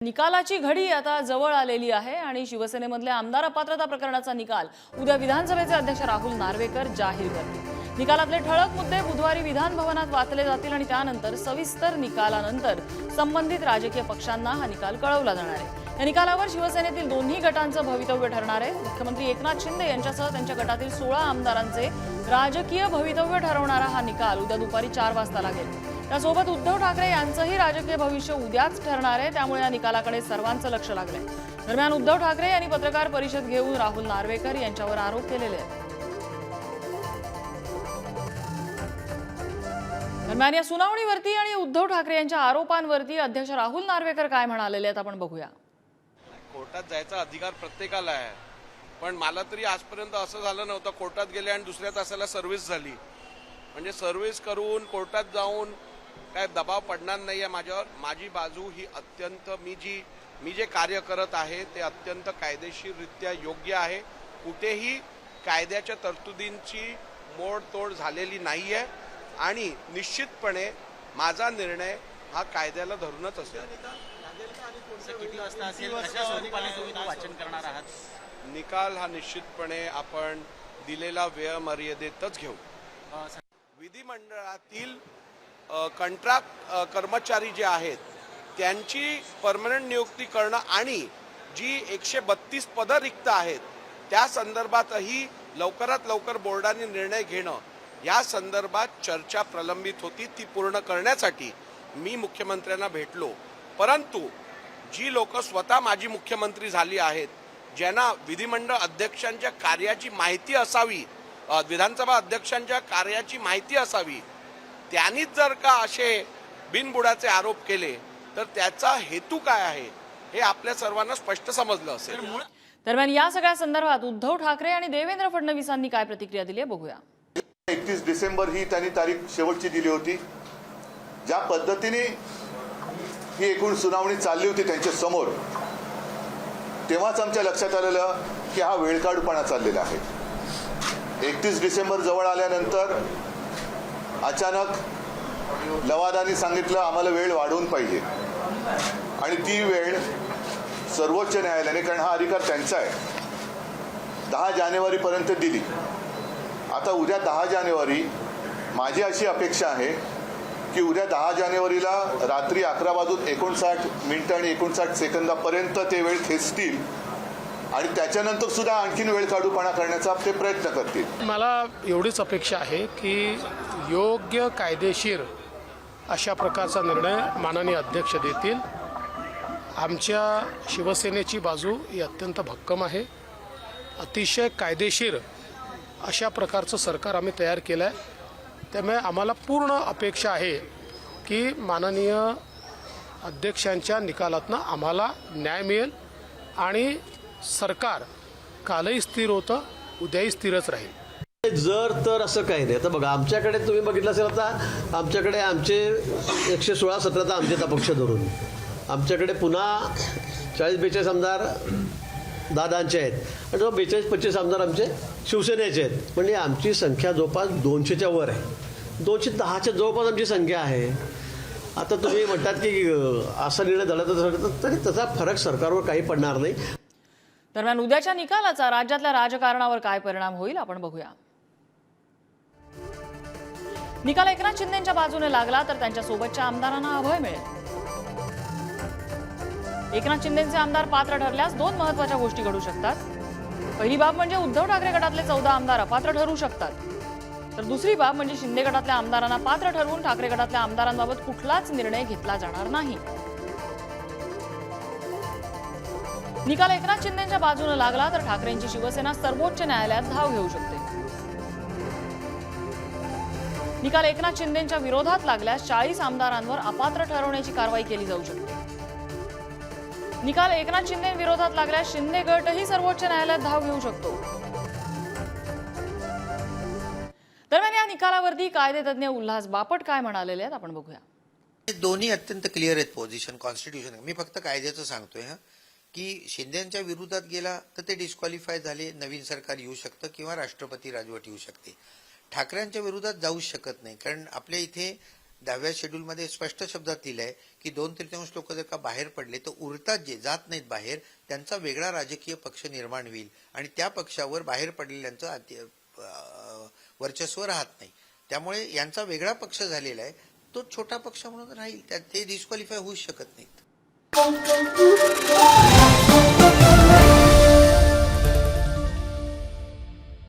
निकालाची घडी आता जवळ आलेली आहे आणि शिवसेनेमधल्या आमदार अपात्रता प्रकरणाचा निकाल उद्या विधानसभेचे अध्यक्ष राहुल नार्वेकर जाहीर करतील। निकालातले ठळक मुद्दे बुधवारी विधान भवनात वाचले जातील आणि त्यानंतर सविस्तर निकालानंतर संबंधित राजकीय पक्षांना हा निकाल कळवला जाणार आहे। या निकालावर शिवसेनेतील दोन्ही गटांचं भवितव्य ठरणार आहे। मुख्यमंत्री एकनाथ शिंदे यांच्यासह त्यांच्या गटातील 16 आमदारांचे राजकीय भवितव्य ठरवणारा हा निकाल उद्या दुपारी 4 वाजता लागेल। त्यासोबत उद्धव ठाकरे यांचंही राजकीय भविष्य उद्याच ठरणार आहे, त्यामुळे या निकालाकडे सर्वांचं लक्ष लागलंय। दरम्यान उद्धव ठाकरे यांनी पत्रकार परिषद घेऊन राहुल नार्वेकर यांच्यावर आरोप केलेले आहेत। दरम्यान या सुनावणीवरती आणि उद्धव ठाकरे यांच्या आरोपांवरती अध्यक्ष राहुल नार्वेकर काय म्हणालेले आहेत आपण बघूया। कोर्टात जायचा अधिकार प्रत्येकाला आहे, पण मला तरी आजपर्यंत असं झालं नव्हतं कोर्टात गेले आणि दुसऱ्या तासाला सर्व्हिस झाली। म्हणजे सर्व्हिस करून कोर्टात जाऊन काय दबाव पडणार नाहीये माझ्यावर। माझी बाजू ही अत्यंत मी जे कार्य करत आहे ते अत्यंत कायदेशीररित्या योग्य आहे। कुठेही कायद्याच्या तरतुदींची मोडतोड झालेली नाहीये आणि निश्चितपणे माझा निर्णय हा कायद्याला धरूनच असेल। निकाल हा निश्चितपणे आपण दिलेला वेळ मर्यादेतच घेऊ। विधिमंडळातील कंत्राट कर्मचारी जे आहेत त्यांची परमनंट नियुक्ती करणं आणि जी 132 पदं रिक्त आहेत त्या संदर्भातही लवकरात लवकर बोर्डाने निर्णय घेणं या संदर्भात चर्चा प्रलंबित होती। ती पूर्ण करण्यासाठी मी मुख्यमंत्र्यांना भेटलो, परंतु जी लोक स्वतः माजी मुख्यमंत्री झाली आहेत, ज्यांना विधिमंडळ अध्यक्षांच्या कार्याची माहिती असावी, विधानसभा अध्यक्षांच्या कार्याची माहिती असावी, त्यांनीच जर का असे बिनबुडाचे आरोप केले तर त्याचा हेतू काय आहे हे आपल्या सर्वांना स्पष्ट समजलं असेल। दरम्यान या सगळ्या संदर्भात उद्धव ठाकरे आणि देवेंद्र फडणवीसांनी काय प्रतिक्रिया दिली आहे बघूया। 31 डिसेंबर ही त्यांनी तारीख शेवटची दिली होती। ज्या पद्धतीने ही एकूण सुनावणी चालली होती त्यांच्या समोर, तेव्हाच आमच्या लक्षात आलेलं की हा वेळकाढूपणा चाललेला आहे। 31 डिसेंबर जवळ आल्यानंतर अचानक लवादानी सांगितलं आम्हाला वेळ वाढवून पाहिजे आणि ती वेळ सर्वोच्च न्यायालयाने, कारण हा अधिकार त्यांचा आहे, 10 जानेवारीपर्यंत दिली। आता उद्या 10 जानेवारी माझी अशी अपेक्षा आहे की उद्या 10 जानेवारीला रात्री 11:59 आणि 59 सेकंदापर्यंत ते वेळ खेचतील आणि त्याच्यानंतर सुद्धा आणखीन वेळ काढूपणा करण्याचा ते प्रयत्न करतील। मला एवढीच अपेक्षा आहे की योग्य कायदेशीर अशा प्रकारचा निर्णय माननीय अध्यक्ष देतील। आमच्या शिवसेनेची बाजू ही अत्यंत भक्कम आहे। अतिशय कायदेशीर अशा प्रकारचं सरकार आम्ही तयार केलं आहे, त्यामुळे आम्हाला पूर्ण अपेक्षा आहे की माननीय अध्यक्षांच्या निकालातनं आम्हाला न्याय मिळेल आणि सरकार कालही स्थिर होतं, उद्याही स्थिरच राहील। जर तर असं काही नाही। आता बघा, आमच्याकडे तुम्ही बघितलं असेल, आता आमच्याकडे आमचे 116-17 तर आमचे अपक्ष धरून आमच्याकडे पुन्हा 40-42 आमदार दादांचे आहेत आणि 42-25 आमदार आमचे शिवसेनेचे आहेत। म्हणजे आमची संख्या जवळपास 200च्या वर आहे, 210च्या जवळपास आमची संख्या आहे। आता तुम्ही म्हणतात की असा निर्णय झाला तर तरी त्याचा फरक सरकारवर काही पडणार नाही। दरम्यान उद्याच्या निकालाचा राज्यातल्या राजकारणावर काय परिणाम होईल आपण बघूया। निकाल एकनाथ शिंदेच्या बाजूने लागला तर त्यांच्या सोबतच्या आमदारांना अभय मिळेल। एकनाथ शिंदेचे आमदार पात्र ठरल्यास 2 महत्त्वाच्या गोष्टी घडू शकतात। पहिली बाब म्हणजे उद्धव ठाकरे गटातले 14 आमदार अपात्र ठरू शकतात, तर दुसरी बाब म्हणजे शिंदे गटातल्या आमदारांना पात्र ठरवून ठाकरे गटातल्या आमदारांबाबत कुठलाच निर्णय घेतला जाणार नाही। निकाल एकनाथ शिंदेच्या बाजूने लागला तर ठाकरेंची शिवसेना सर्वोच्च न्यायालयात धाव घेऊ शकते। निकाल एकनाथ शिंदेच्या विरोधात लागल्यास 40 आमदारांवर अपात्र ठरवण्याची कारवाई केली जाऊ शकते। निकाल एकनाथ शिंदे विरोधात लागल्यास शिंदे गटही सर्वोच्च न्यायालयात धाव घेऊ शकतो। दरम्यान या निकालावरती कायदेतज्ञ उल्हास बापट काय म्हणालेले आहेत आपण बघूया। दोन्ही अत्यंत क्लिअर आहेत पोझिशन, कॉन्स्टिट्यूशन। मी फक्त कायद्याचं सांगतोय की शिंदेच्या विरोधात गेला तर ते डिस्क्वालिफाय झाले, नवीन सरकार येऊ शकतं किंवा राष्ट्रपती राजवट येऊ शकते। ठाकरेंच्या विरोधात जाऊ शकत नाही, कारण आपल्या इथे 10व्या शेड्यूलमध्ये स्पष्ट शब्दात लिहिलंय की 2/3 लोक जर का बाहेर पडले तर उरतात जे जात नाहीत बाहेर त्यांचा वेगळा राजकीय पक्ष निर्माण होईल आणि त्या पक्षावर बाहेर पडलेल्यांचं वर्चस्व राहत नाही. त्यामुळे यांचा वेगळा पक्ष झालेला आहे, तो छोटा पक्ष म्हणून राहील, त्यात ते डिस्क्वालिफाय होऊ शकत नाहीत.